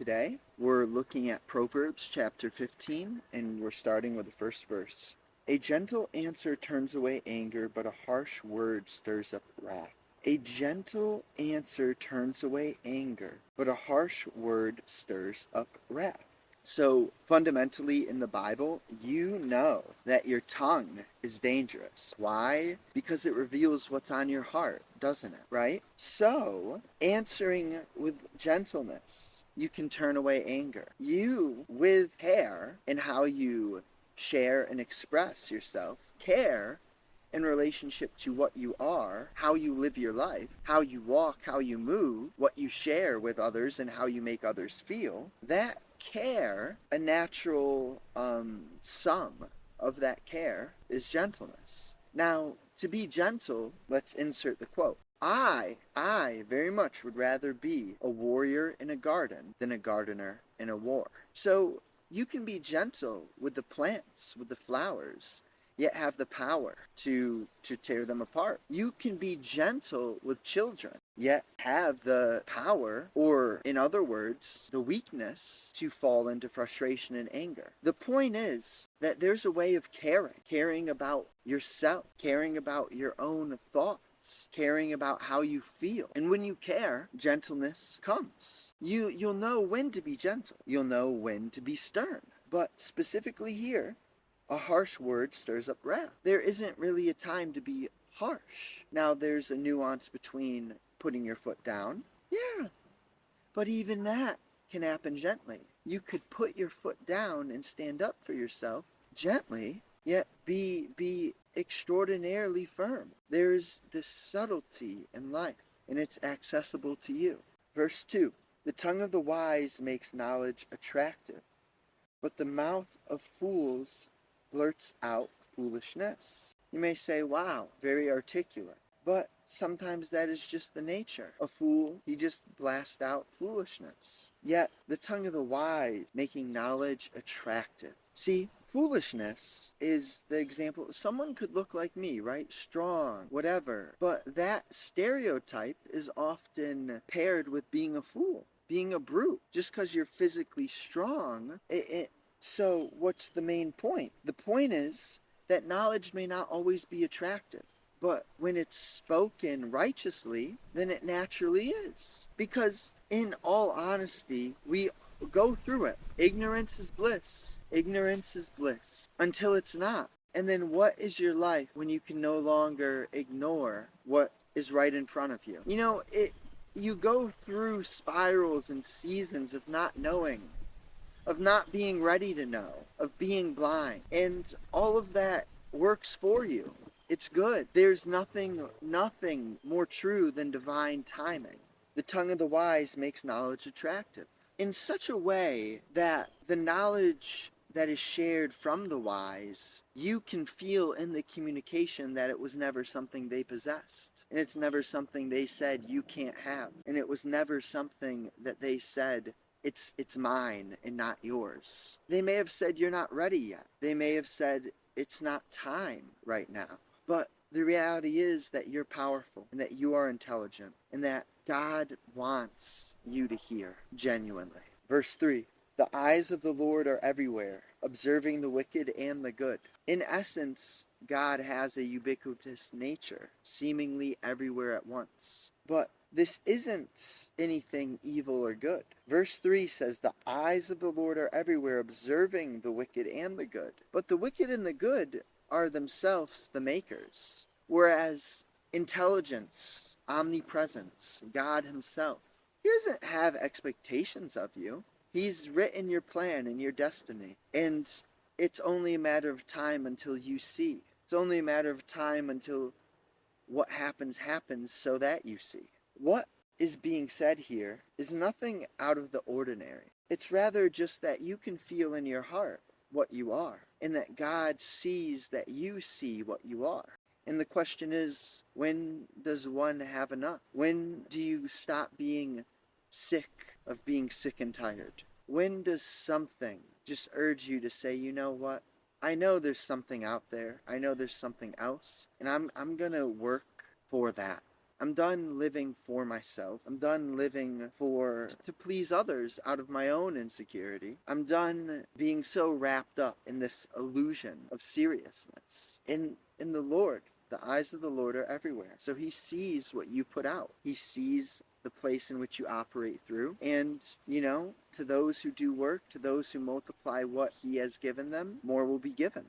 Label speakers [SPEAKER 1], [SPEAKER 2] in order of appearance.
[SPEAKER 1] Today, we're looking at Proverbs chapter 15, and we're starting with the first verse. A gentle answer turns away anger, but a harsh word stirs up wrath. A gentle answer turns away anger, but a harsh word stirs up wrath. So, fundamentally in the Bible, you know that your tongue is dangerous. Why? Because it reveals what's on your heart, doesn't it? Right? So, answering with gentleness, you can turn away anger. You, with care in how you share and express yourself, care in relationship to what you are, how you live your life, how you walk, how you move, what you share with others, and how you make others feel, that care, a natural sum of that care, is gentleness. Now, to be gentle, let's insert the quote. I very much would rather be a warrior in a garden than a gardener in a war. So you can be gentle with the plants, with the flowers, yet have the power to tear them apart. You can be gentle with children, yet have the power, or in other words, the weakness to fall into frustration and anger. The point is that there's a way of caring about yourself, caring about your own thoughts, caring about how you feel. And when you care, gentleness comes. You'll know when to be gentle. You'll know when to be stern. But specifically here, a harsh word stirs up wrath. There isn't really a time to be harsh. Now, there's a nuance between putting your foot down. Yeah, but even that can happen gently. You could put your foot down and stand up for yourself gently, yet be extraordinarily firm. There's this subtlety in life, and it's accessible to you. Verse 2. The tongue of the wise makes knowledge attractive, but the mouth of fools blurts out foolishness. You may say, wow, very articulate. But sometimes that is just the nature. A fool, he just blasts out foolishness. Yet the tongue of the wise making knowledge attractive. See, foolishness is the example. Someone could look like me, right? Strong, whatever. But that stereotype is often paired with being a fool, being a brute. Just because you're physically strong, so what's the main point? The point is that knowledge may not always be attractive, but when it's spoken righteously, then it naturally is. Because in all honesty, we go through it. Ignorance is bliss. Ignorance is bliss until it's not. And then what is your life when you can no longer ignore what is right in front of you? You go through spirals and seasons of not knowing, of not being ready to know, of being blind. And all of that works for you. It's good. There's nothing more true than divine timing. The tongue of the wise makes knowledge attractive in such a way that the knowledge that is shared from the wise, you can feel in the communication that it was never something they possessed. And it's never something they said you can't have. And it was never something that they said it's mine and not yours. They may have said you're not ready yet. They may have said it's not time right now. But the reality is that you're powerful and that you are intelligent and that God wants you to hear genuinely. Verse 3. The eyes of the Lord are everywhere, observing the wicked and the good. In essence, God has a ubiquitous nature, seemingly everywhere at once. But this isn't anything evil or good. Verse 3 says, the eyes of the Lord are everywhere, observing the wicked and the good. But the wicked and the good are themselves the makers. Whereas intelligence, omnipresence, God himself, he doesn't have expectations of you. He's written your plan and your destiny. And it's only a matter of time until you see. It's only a matter of time until what happens so that you see. What is being said here is nothing out of the ordinary. It's rather just that you can feel in your heart what you are, and that God sees that you see what you are. And the question is, when does one have enough? When do you stop being sick of being sick and tired? When does something just urge you to say, you know what? I know there's something out there. I know there's something else, and I'm going to work for that. I'm done living for myself. I'm done living to please others out of my own insecurity. I'm done being so wrapped up in this illusion of seriousness. In the Lord, the eyes of the Lord are everywhere. So he sees what you put out. He sees the place in which you operate through. And, to those who do work, to those who multiply what he has given them, more will be given.